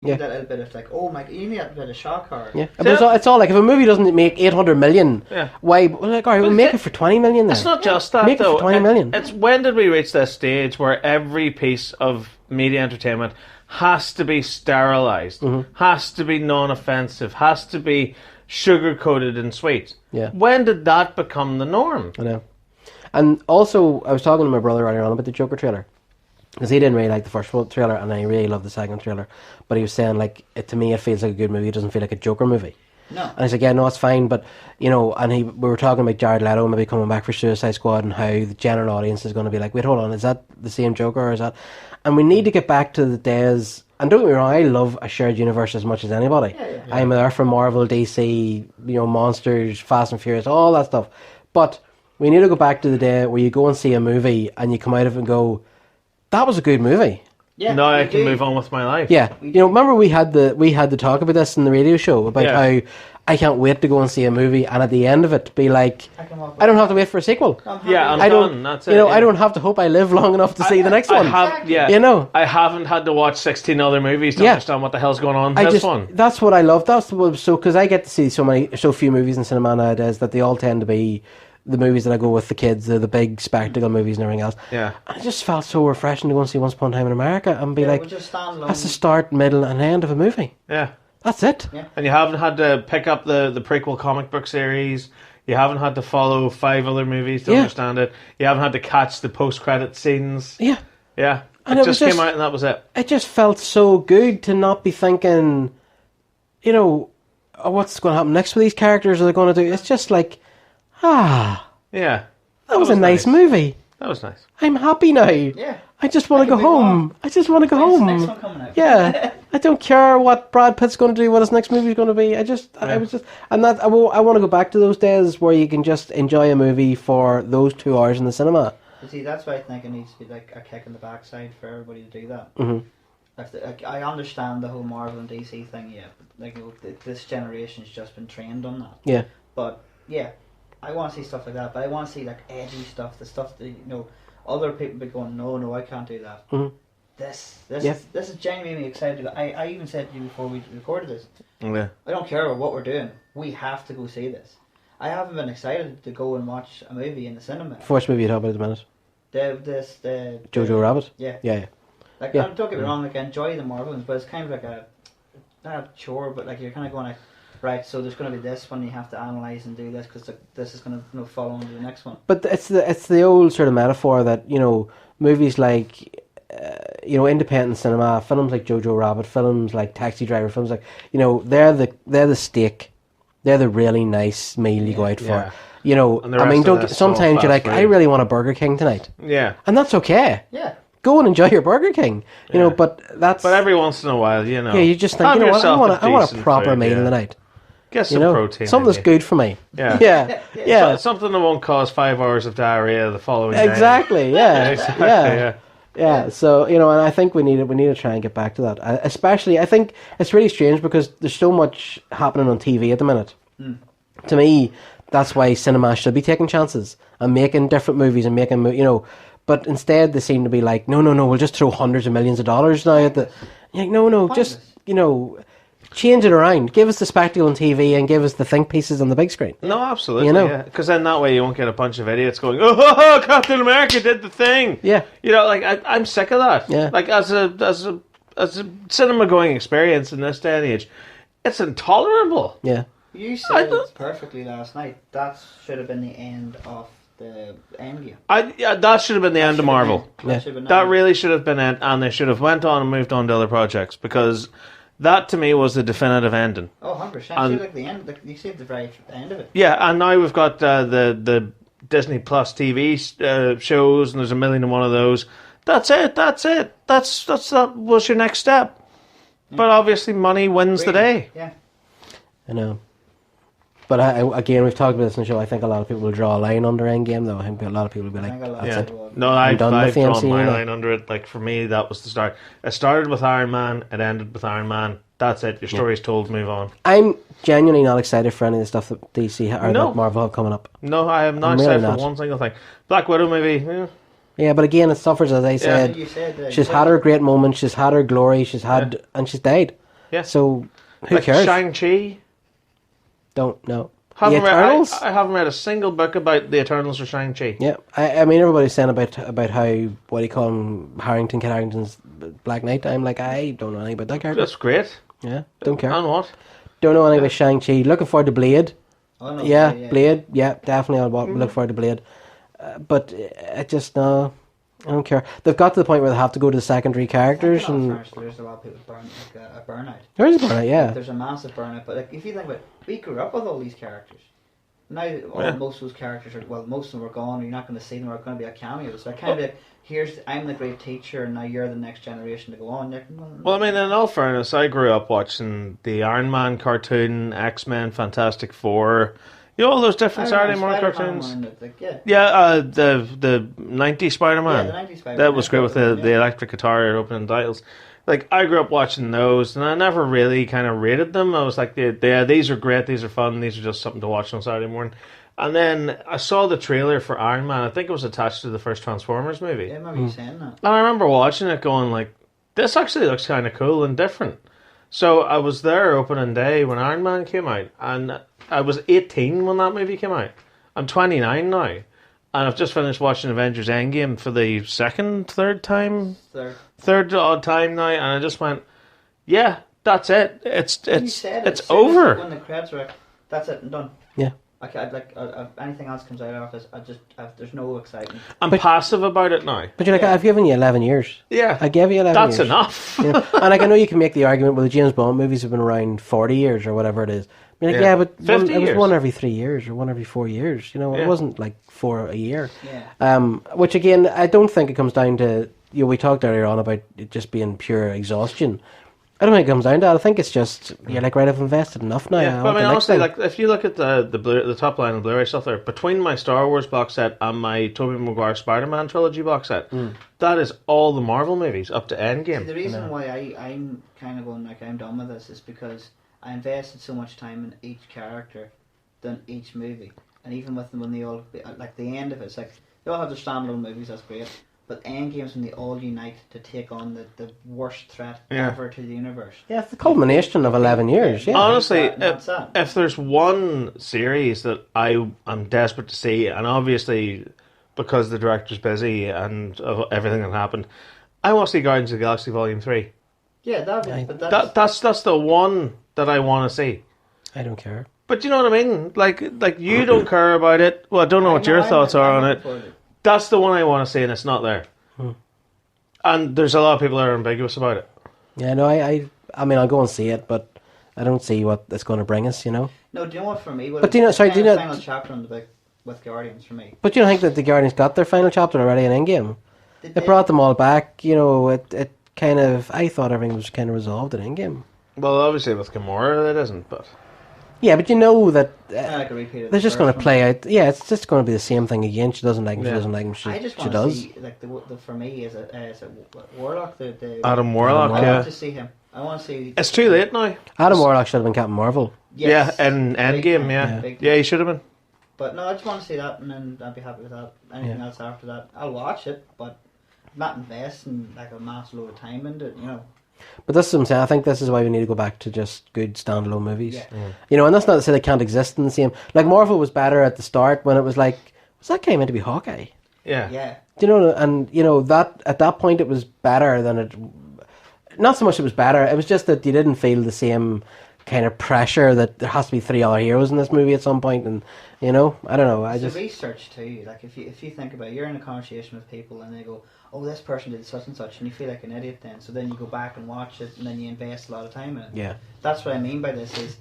You need that little bit of like, oh my, you need that bit of shock horror. Yeah, but it's all like if a movie doesn't make 800 million, why? Like, all right, we'll make it for 20 million. Then it's not just that make though. It for 20 million. It's when did we reach this stage where every piece of media entertainment has to be sterilized, has to be non-offensive, has to be sugar-coated and sweet? Yeah. When did that become the norm? I know. And also, I was talking to my brother earlier on about the Joker trailer. Because he didn't really like the first trailer, and I really loved the second trailer. But he was saying, like, to me, it feels like a good movie. It doesn't feel like a Joker movie. No. And I said, yeah, no, it's fine. But, you know, and we were talking about Jared Leto maybe coming back for Suicide Squad and how the general audience is going to be like, wait, hold on, is that the same Joker or is that... And we need to get back to the days... And don't get me wrong, I love a shared universe as much as anybody. Yeah. I'm there for Marvel, DC, you know, Monsters, Fast and Furious, all that stuff. But we need to go back to the day where you go and see a movie and you come out of it and go, that was a good movie. Yeah, now I can move on with my life. Yeah, you know, remember we had the talk about this in the radio show about how I can't wait to go and see a movie, and at the end of it, be like, I don't have to wait for a sequel. Yeah, I don't. That's it. You know, I don't have to hope I live long enough to see the next one. You know, I haven't had to watch 16 other movies to understand what the hell's going on. That's what I love. That's what, so because I get to see so few movies in cinema nowadays that they all tend to be the movies that I go with the kids, the big spectacle movies and everything else. Yeah. And it just felt so refreshing to go and see Once Upon a Time in America and be like, that's the start, middle and end of a movie. Yeah. That's it. Yeah. And you haven't had to pick up the prequel comic book series. You haven't had to follow 5 other movies to understand it. You haven't had to catch the post-credit scenes. Yeah. Yeah. And it just came out and that was it. It just felt so good to not be thinking, you know, oh, what's going to happen next with these characters? Are they going to do? It's just like, yeah, that was a nice movie. That was nice. I'm happy now. Yeah. I just want to go home. I just want to go home. Next one coming out? Yeah. I don't care what Brad Pitt's going to do, what his next movie's going to be. I was just, and that I want to go back to those days where you can just enjoy a movie for those 2 hours in the cinema. You see, that's why I think it needs to be like a kick in the backside for everybody to do that. I understand the whole Marvel and DC thing, like this generation's just been trained on that. Yeah. But yeah, I want to see stuff like that. But I want to see like edgy stuff, the stuff that other people be going, no, I can't do that. This is genuinely exciting. I even said to you before we recorded this. Yeah. I don't care about what we're doing. We have to go see this. I haven't been excited to go and watch a movie in the cinema. First movie you talk about at the minute. The Jojo Rabbit. Yeah. Like, don't get me wrong, like I enjoy the Marvel ones, but it's kind of like not a chore, but like you're kind of going like, right, so there's going to be this one you have to analyse and do this because this is going to follow into the next one. But it's the old sort of metaphor that, you know, movies like, independent cinema, films like Jojo Rabbit, films like Taxi Driver, films like, you know, they're the steak, they're the really nice meal you go out for. You know, I mean, sometimes you're like, I really want a Burger King tonight. Yeah. And that's okay. Yeah. Go and enjoy your Burger King, you know. But every once in a while, you know. Yeah, you just think, you know what, I want a proper meal in the night. Get some protein. Something that's good for me. Yeah. Yeah. Something that won't cause 5 hours of diarrhea the following day. Exactly. Yeah. Yeah. So, you know, and I think we need to try and get back to that. Especially, I think it's really strange because there's so much happening on TV at the minute. To me, that's why cinema should be taking chances and making different movies and making, you know. But instead, they seem to be like, no, we'll just throw hundreds of millions of dollars now at the. You're like, no, just, you know, change it around. Give us the spectacle on TV and give us the think pieces on the big screen. No, absolutely. You know, because then that way you won't get a bunch of idiots going, oh, Captain America did the thing. Yeah. You know, like I'm sick of that. Yeah. Like as a cinema going experience in this day and age, it's intolerable. Yeah. You said it perfectly last night. That should have been the end of the Endgame. That should have been the end of Marvel. That really should have been it, and they should have went on and moved on to other projects because that to me was the definitive ending. Oh, 100%. And like the end, you see the very end of it. Yeah, and now we've got the Disney Plus TV shows, and there's 1,000,001 of those. That's it. That was your next step. But obviously, money wins the day. Yeah, I know. But again, we've talked about this in the show. I think a lot of people will draw a line under Endgame, though. I think a lot of people will be like, "That's it." No, I've drawn my line under it. Like for me, that was the start. It started with Iron Man. It ended with Iron Man. That's it. Your story's told. Move on. I'm genuinely not excited for any of the stuff that DC or that Marvel have coming up. No, I am not excited for one single thing. Black Widow, maybe. Yeah, but again, it suffers, as I said. She's had her great moments. She's had her glory. And she's died. Yeah. So who cares? Shang-Chi. Don't know. I Eternals? haven't read a single book about the Eternals or Shang-Chi. Yeah, I mean, everybody's saying about how, what do you call him, Kit Harington's Black Knight. I'm like, I don't know anything about that character. That's great. Yeah, don't care. And what? Don't know anything about Shang-Chi. Looking forward to Blade. Oh, no, Yeah, Blade. Yeah, definitely. I'll look forward to Blade. But I just, no, I don't care. They've got to the point where they have to go to the secondary characters. And there's a lot of people a burnout. There is a burnout, yeah. Like, there's a massive burnout. But like, if you think about it, we grew up with all these characters. Now, most of those characters are, well, most of them are gone. You're not going to see them. They're going to be a cameo. So I kind of like, I'm the great teacher, and now you're the next generation to go on. Well, I mean, in all fairness, I grew up watching the Iron Man cartoon, X-Men, Fantastic Four, all those different Saturday morning cartoons. The 90s Spider-Man. Yeah, the 90s Spider-Man. That was great with the electric guitar opening titles. Like, I grew up watching those, and I never really kind of rated them. I was like, these are great, these are fun, these are just something to watch on Saturday morning. And then I saw the trailer for Iron Man. I think it was attached to the first Transformers movie. Yeah, I remember you saying that. And I remember watching it going like, this actually looks kind of cool and different. So I was there opening day when Iron Man came out, and I was 18 when that movie came out. I'm 29 now, and I've just finished watching Avengers Endgame for the third odd time now, and I just went, yeah, that's it. It's over. When the credits are, that's it and done. Yeah. Anything else comes out after this, there's no excitement. I'm passive about it now. But you're like, I've given you 11 years. Yeah. I gave you 11 years. That's enough. And like, I know you can make the argument, well, the James Bond movies have been around 40 years or whatever it is. I mean, like, but it was one every 3 years or one every 4 years. It wasn't like 4 a year. Yeah. Which again, I don't think it comes down to, we talked earlier on about it just being pure exhaustion. I don't think it comes down to that. I think it's just, you're like, right, I've invested enough now. Yeah, but I mean, honestly, like, if you look at the top line of Blu-ray stuff there, between my Star Wars box set and my Tobey Maguire Spider-Man trilogy box set, that is all the Marvel movies up to Endgame. See, the reason why I'm kind of going like I'm done with this is because I invested so much time in each character than each movie. And even with them when they all, like the end of it, it's like, they all have their standalone movies, that's great. But Endgame's when they all unite to take on the worst threat ever to the universe. Yeah, it's the culmination of 11 years. Yeah. Honestly, if there's one series that I am desperate to see, and obviously because the director's busy and of everything that happened, I want to see Guardians of the Galaxy Volume 3. Yeah, that's the one that I want to see. I don't care. But you know what I mean? Like you don't care about it. Well, I don't know what your thoughts are on it. That's the one I want to see, and it's not there. And there's a lot of people that are ambiguous about it. Yeah, no, I mean, I'll go and see it, but I don't see what it's going to bring us, No, do you know what for me? But do you know? Sorry, do you know? Final chapter in the book with Guardians for me. But you don't think that the Guardians got their final chapter already in Endgame? It brought them all back. It kind of. I thought everything was kind of resolved in Endgame. Well, obviously with Gamora, it isn't, but. Yeah, but you know that like a repeat of they're just going to play out. Yeah, it's just going to be the same thing again. She doesn't like him. She doesn't like him. I just want to see, like, the for me is a Warlock. The Adam Warlock. I want to see him. I want to see. It's too late now. Adam Warlock should have been Captain Marvel. Yes. Yeah, in Endgame. Yeah, he should have been. But no, I just want to see that, and then I'll be happy with that. Anything else after that, I'll watch it, but not investing like a massive load of time into it. But this is what I'm saying. I think this is why we need to go back to just good standalone movies. Yeah. And that's not to say they can't exist in the same. Like, Marvel was better at the start when it was like, was that guy meant to be Hawkeye? Yeah. Yeah. Do you know? And that at that point it was better than it. Not so much it was better. It was just that you didn't feel the same kind of pressure that there has to be 3 other heroes in this movie at some point. And I don't know. It's the research too. Like if you think about it, you're in a conversation with people and they go, oh, this person did such and such, and you feel like an idiot then. So then you go back and watch it, and then you invest a lot of time in it. Yeah. That's what I mean by this is,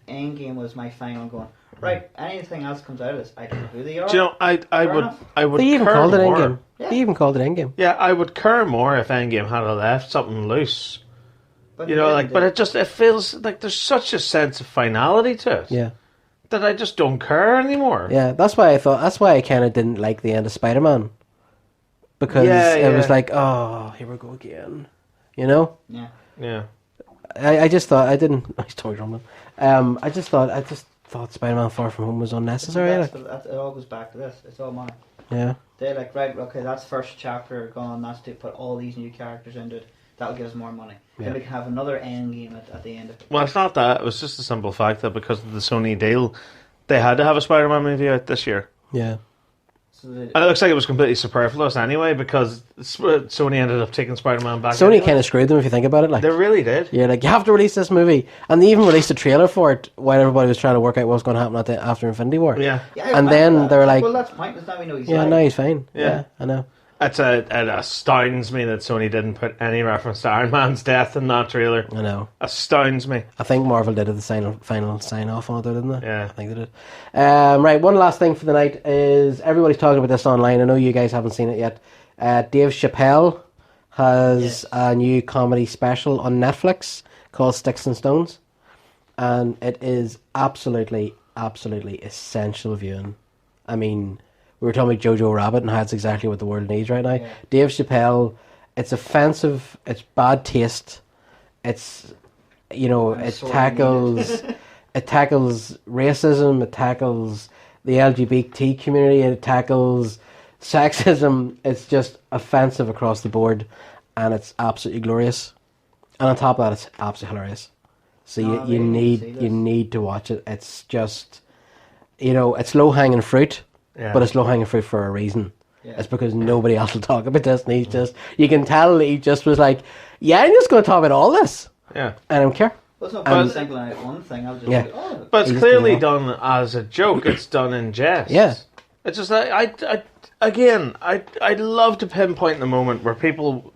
Endgame was my final going, right, anything else comes out of this, I don't know who they are. Do you know, I would They even called it Endgame. Yeah. They even called it Endgame. Yeah, I would care more if Endgame had left something loose. But it feels like there's such a sense of finality to it. Yeah. That I just don't care anymore. Yeah, that's why I kind of didn't like the end of Spider-Man. Because it was like, oh, here we go again. Yeah. Yeah. I just thought, I didn't, I told you, I just thought Spider-Man Far From Home was unnecessary. It all goes back to this. It's all mine. Yeah. They're like, right, okay, that's first chapter gone, that's to put all these new characters into it. that'll give us more money. Yeah. Then we can have another end game at the end of it. Well, it's not that. It was just the simple fact that because of the Sony deal, they had to have a Spider-Man movie out this year. Yeah. So And it looks like it was completely superfluous anyway, because Sony ended up taking Spider-Man back. Sony anyway. kind of screwed them if you think about it. Like They really did. yeah, like you have to release this movie, and they even released a trailer for it while everybody was trying to work out what was going to happen after Infinity War. Yeah. I And then remember that. they were like, well, that's pointless. Now we know he's yeah, alive. no, he's fine. Yeah. Yeah, I know. It astounds me that Sony didn't put any reference to Iron Man's death in that trailer. I know. Astounds me. I think Marvel did the final sign off on it, didn't they? Yeah. I think they did. Right, one last thing for the night is everybody's talking about this online. I know you guys haven't seen it yet. Dave Chappelle has a new comedy special on Netflix called Sticks and Stones, and it is absolutely essential viewing. I mean, we were talking about Jojo Rabbit and how it's exactly what the world needs right now. Yeah. Dave Chappelle, it's offensive, it's bad taste, it's, it sorely tackles it tackles racism, it tackles the LGBT community, it tackles sexism. It's just offensive across the board, and it's absolutely glorious. And on top of that, it's absolutely hilarious. So No, you really need to watch it. It's just, it's low hanging fruit. Yeah. But it's low hanging fruit for a reason. Yeah. It's because nobody else will talk about this, and he's just, you can tell he just was like, yeah, I'm just going to talk about all this. Yeah. I don't care. Well, it's not point singling out one thing. I'll just Yeah. like, oh, But it's He's clearly doing done as a joke. It's done in jest. Yeah. It's just like I'd love to pinpoint the moment where people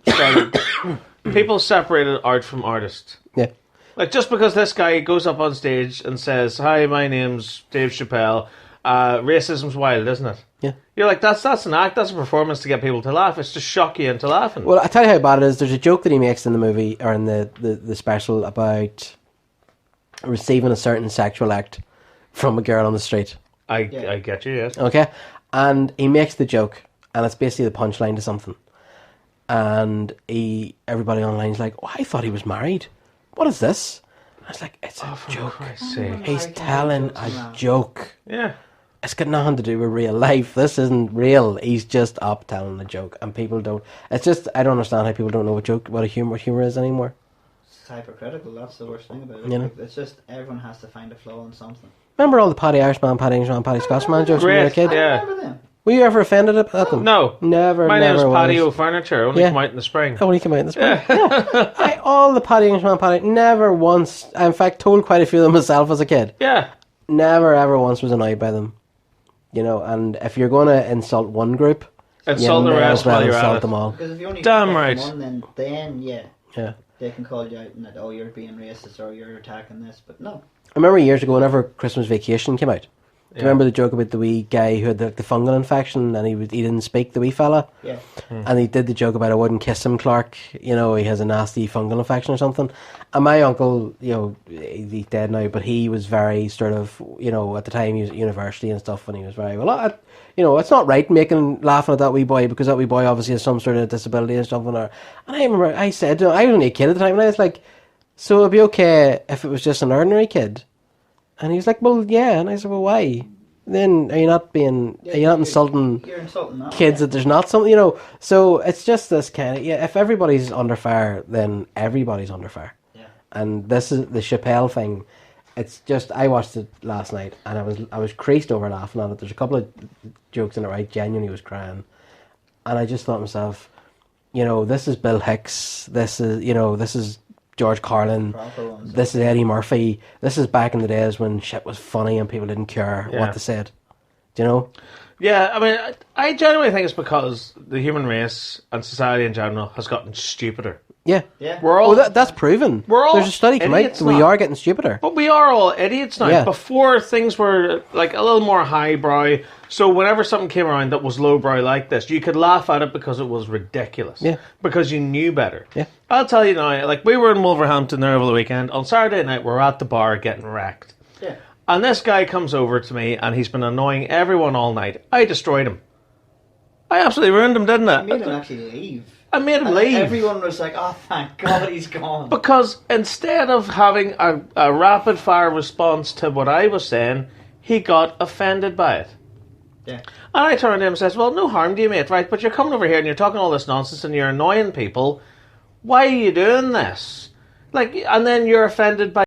separated art from artist. Yeah. Like, just because this guy goes up on stage and says, "Hi, my name's Dave Chappelle. Racism's wild, isn't it?" Yeah. You're like, that's an act. That's a performance to get people to laugh. It's to shock you into laughing. Well, I tell you how bad it is. There's a joke that he makes in the movie, or in the special, about receiving a certain sexual act from a girl on the street. I get you. Yes. Okay? And he makes the joke, and it's basically the punchline to something. And everybody online is like, "Oh, I thought he was married. What is this?" And I was like, "It's a For joke. Christ's sake. He's telling a joke. Yeah. It's got nothing to do with real life. This isn't real. He's just up telling a joke, and people don't. It's just, I don't understand how people don't know what humor is anymore. it's hypercritical. That's the worst thing about it. You know? It's just everyone has to find a flaw in something. Remember all the Paddy Irishman, Paddy Englishman, Paddy Scotsman jokes when you were a Great, kid? yeah. I remember them. Were you ever offended at them? No. Never. My name is never Patio was. Furniture. Only Yeah. come out in the spring. Oh, when he came out in the spring. Yeah. All the Paddy Englishman, Paddy, never once, I in fact told quite a few of them myself as a kid, Yeah. never ever once was annoyed by them. And if you're going to insult one group, Insult you the may rest as well while you're at insult it. them all. Because if you only Damn pick right. one, then yeah, Yeah. they can call you out and that, oh, you're being racist or you're attacking this. But no. I remember years ago, whenever Christmas Vacation came out, do you Yeah. remember the joke about the wee guy who had the fungal infection and he didn't speak, the wee fella? Yeah. And he did the joke about I wouldn't kiss him, Clark. He has a nasty fungal infection or something. And my uncle, he's dead now, but he was very sort of, at the time he was at university and stuff, and he was very, it's not right laughing at that wee boy because that wee boy obviously has some sort of disability and stuff. And I remember I said, I was only a kid at the time, and I was like, so it'd be okay if it was just an ordinary kid? And he was like, well, yeah. And I said, well, why? Then are you not insulting You're insulting that. kids that there's not something, So it's just this kind of, if everybody's under fire, then everybody's under fire. Yeah. And this is the Chappelle thing. It's just, I watched it last night and I was creased over laughing at it. There's a couple of jokes in it where I genuinely was crying. And I just thought to myself, this is Bill Hicks. This is George Carlin. Proper ones. This is Eddie Murphy. This is back in the days when shit was funny and people didn't care Yeah. what they said. Do you know? Yeah, I mean, I genuinely think it's because the human race and society in general has gotten stupider. Yeah. Yeah. We're all, That's proven. We're all There's a study come out idiots that we now. are getting stupider. but we are all idiots now. Yeah. Before, things were like a little more highbrow. So whenever something came around that was lowbrow like this, you could laugh at it because it was ridiculous. Yeah. Because you knew better. Yeah. I'll tell you now, like we were in Wolverhampton there over the weekend. On Saturday night, we're at the bar getting wrecked. Yeah. And this guy comes over to me and he's been annoying everyone all night. I destroyed him. I absolutely ruined him, didn't I? I made him actually leave. I made him And leave. everyone was like, oh, thank God he's gone. Because instead of having a rapid fire response to what I was saying, he got offended by it. Yeah. And I turned to him and says, well, no harm to you, mate, right? But you're coming over here and you're talking all this nonsense and you're annoying people. Why are you doing this? Like, and then you're offended by